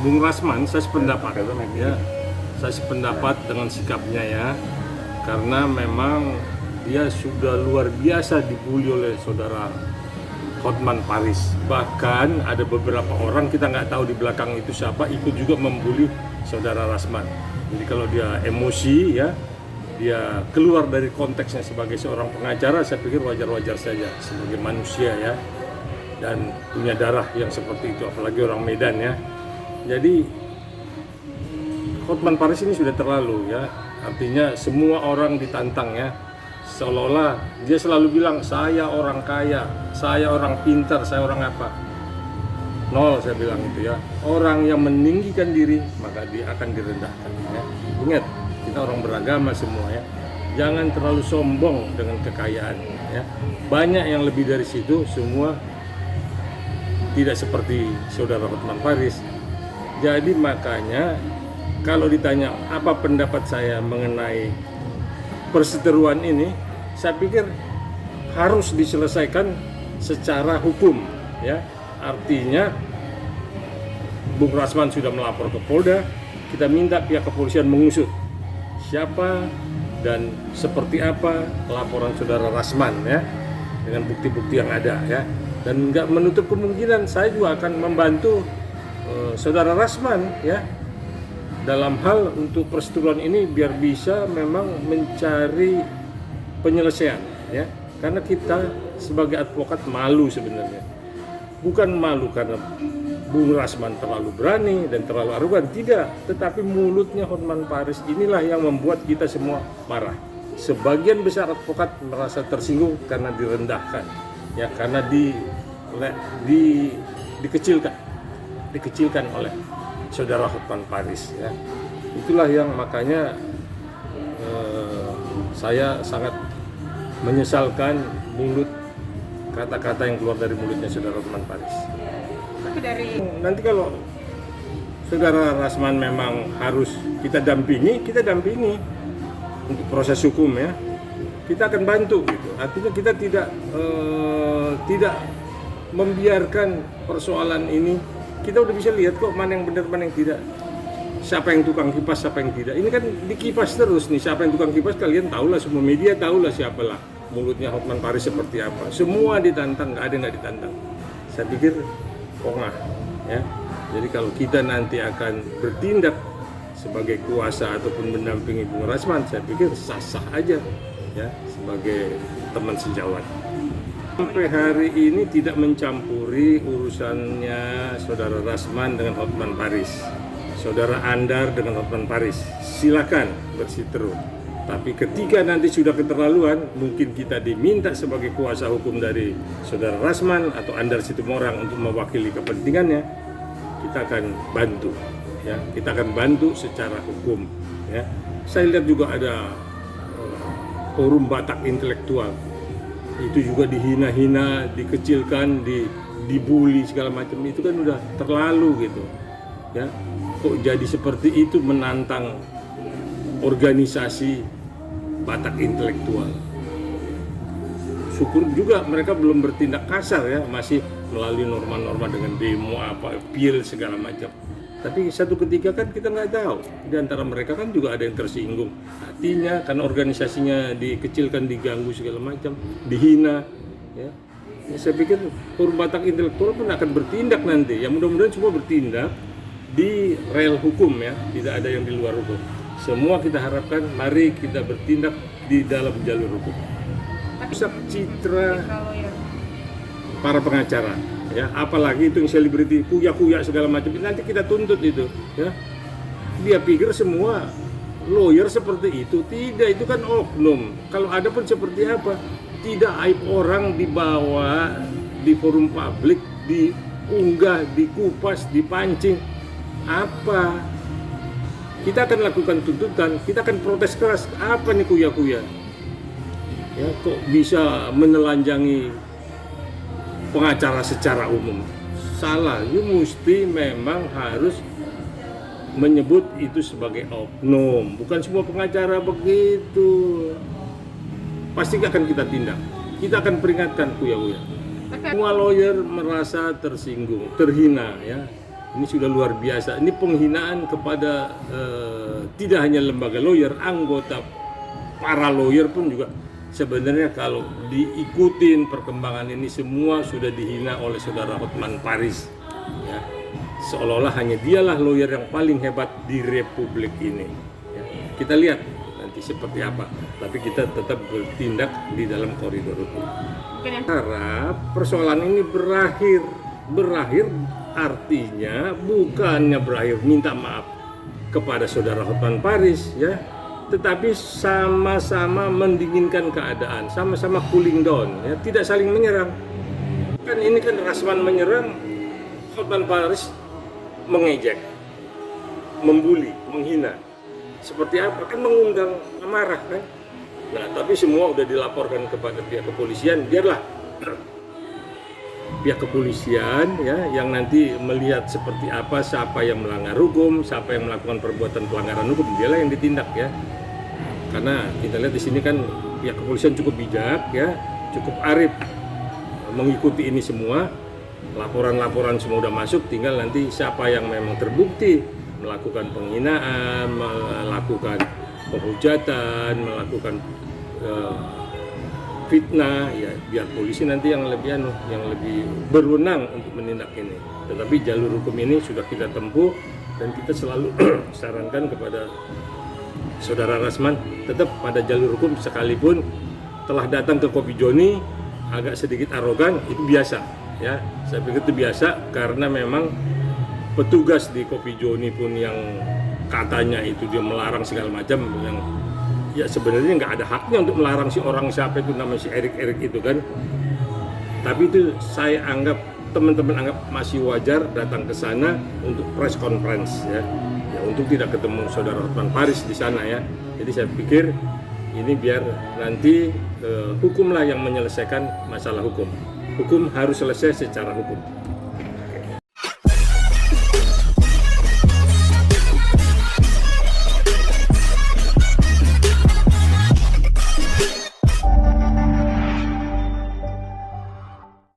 Bung Rasman, saya sependapat ya, saya sependapat dengan sikapnya ya, karena memang dia sudah luar biasa dibully oleh saudara Hotman Paris. Bahkan ada beberapa orang, kita nggak tahu di belakang itu siapa, ikut juga membuli saudara Rasman. Jadi kalau dia emosi ya, dia keluar dari konteksnya sebagai seorang pengacara, saya pikir wajar-wajar saja sebagai manusia ya, dan punya darah yang seperti itu, apalagi orang Medan ya. Jadi Hotman Paris ini sudah terlalu ya, artinya semua orang ditantang ya, seolah-olah dia selalu bilang saya orang kaya, saya orang pintar, saya orang apa. Nol, saya bilang itu ya. Orang yang meninggikan diri maka dia akan direndahkan ya. Ingat, kita orang beragama semua ya. Jangan terlalu sombong dengan kekayaan ya. Banyak yang lebih dari situ, semua tidak seperti saudara Hotman Paris. Jadi makanya kalau ditanya apa pendapat saya mengenai perseteruan ini, saya pikir harus diselesaikan secara hukum ya. Artinya Bung Rasman sudah melapor ke Polda, kita minta pihak kepolisian mengusut siapa dan seperti apa laporan saudara Rasman ya, dengan bukti-bukti yang ada ya. Dan nggak menutup kemungkinan saya juga akan membantu saudara Rasman ya, dalam hal untuk perseteruan ini biar bisa memang mencari penyelesaian ya. Karena kita sebagai advokat malu sebenarnya. Bukan malu karena Bung Rasman terlalu berani dan terlalu arogan, tidak, tetapi mulutnya Hotman Paris inilah yang membuat kita semua marah. Sebagian besar advokat merasa tersinggung karena direndahkan ya, karena dikecilkan oleh saudara Hotman Paris ya. Itulah yang makanya saya sangat menyesalkan kata-kata yang keluar dari mulutnya saudara Hotman Paris. Tapi dari nanti kalau saudara Rasman memang harus kita dampingi untuk proses hukum ya. Kita akan bantu gitu. Artinya kita tidak membiarkan persoalan ini. Kita udah bisa lihat kok mana yang benar, mana yang tidak. Siapa yang tukang kipas, siapa yang tidak. Ini kan dikipas terus nih. Siapa yang tukang kipas kalian tahulah, semua media tahulah siapalah. Mulutnya Hotman Paris seperti apa. Semua ditantang, nggak ada yang nggak ditantang. Saya pikir pongah ya. Jadi kalau kita nanti akan bertindak sebagai kuasa ataupun mendampingi Bung Rasman, saya pikir sah-sah aja ya, sebagai teman sejawat. Sampai hari ini tidak mencampuri urusannya saudara Rasman dengan Hotman Paris, saudara Andar dengan Hotman Paris. Silakan berseteru. Tapi ketika nanti sudah keterlaluan, mungkin kita diminta sebagai kuasa hukum dari saudara Rasman atau Andar Situmorang untuk mewakili kepentingannya, kita akan bantu ya. Kita akan bantu secara hukum ya. Saya lihat juga ada forum Batak intelektual. Itu juga dihina-hina, dikecilkan, dibully segala macam. Itu kan udah terlalu gitu ya. Kok jadi seperti itu menantang organisasi Batak intelektual. Syukur juga mereka belum bertindak kasar ya, masih melalui norma-norma dengan demo apa, appeal segala macam. Tapi satu ketika kan kita nggak tahu, di antara mereka kan juga ada yang tersinggung hatinya karena organisasinya dikecilkan, diganggu segala macam, dihina ya. Ya, saya pikir forum Batak intelektual pun akan bertindak nanti. Ya mudah-mudahan semua bertindak di rel hukum ya, tidak ada yang di luar hukum. Semua kita harapkan, mari kita bertindak di dalam jalur hukum. Rusak citra para pengacara, ya, apalagi itu yang selebriti, kuya-kuya segala macam. Nanti kita tuntut itu, ya. Dia pikir semua lawyer seperti itu, tidak, itu kan oknum. Kalau ada pun seperti apa, tidak aib orang dibawa di forum publik, diunggah, dikupas, dipancing, apa? Kita akan lakukan tuntutan, kita akan protes keras. Apa nih kuya-kuya? Ya, kok bisa menelanjangi pengacara secara umum? Salah, you mesti memang harus menyebut itu sebagai oknum. Bukan semua pengacara begitu. Pasti akan kita tindak. Kita akan peringatkan kuya-kuya. Semua lawyer merasa tersinggung, terhina ya. Ini sudah luar biasa. Ini penghinaan kepada tidak hanya lembaga lawyer, anggota para lawyer pun juga. Sebenarnya kalau diikutin perkembangan ini semua sudah dihina oleh saudara Hotman Paris. Ya. Seolah-olah hanya dialah lawyer yang paling hebat di republik ini. Ya. Kita lihat nanti seperti apa. Tapi kita tetap bertindak di dalam koridor hukum. Harap persoalan ini berakhir. Berakhir artinya bukannya berakhir minta maaf kepada saudara Hotman Paris, ya, tetapi sama-sama mendinginkan keadaan, sama-sama cooling down, ya, tidak saling menyerang. Kan ini kan Rasman menyerang, Hotman Paris mengejek, membuli, menghina. Seperti apa? Kan mengundang amarah kan. Nah, tapi semua udah dilaporkan kepada pihak kepolisian, biarlah pihak kepolisian ya yang nanti melihat seperti apa, siapa yang melanggar hukum, siapa yang melakukan perbuatan pelanggaran hukum, dialah yang ditindak ya. Karena kita lihat di sini kan pihak kepolisian cukup bijak ya, cukup arif mengikuti ini semua. Laporan-laporan semua udah masuk, tinggal nanti siapa yang memang terbukti melakukan penghinaan, melakukan penghujatan, melakukan fitnah, ya biar polisi nanti yang lebih berwenang untuk menindak ini. Tetapi jalur hukum ini sudah kita tempuh dan kita selalu sarankan kepada saudara Rasman tetap pada jalur hukum, sekalipun telah datang ke Kopi Joni agak sedikit arogan, itu biasa ya. Saya pikir itu biasa karena memang petugas di Kopi Joni pun yang katanya itu dia melarang segala macam, yang ya sebenarnya nggak ada haknya untuk melarang si orang siapa itu namanya si Erik itu kan. Tapi itu saya anggap, teman-teman anggap masih wajar datang ke sana untuk press conference ya untuk tidak ketemu saudara Hotman Paris di sana ya. Jadi saya pikir ini biar nanti hukumlah yang menyelesaikan masalah hukum. Hukum harus selesai secara hukum.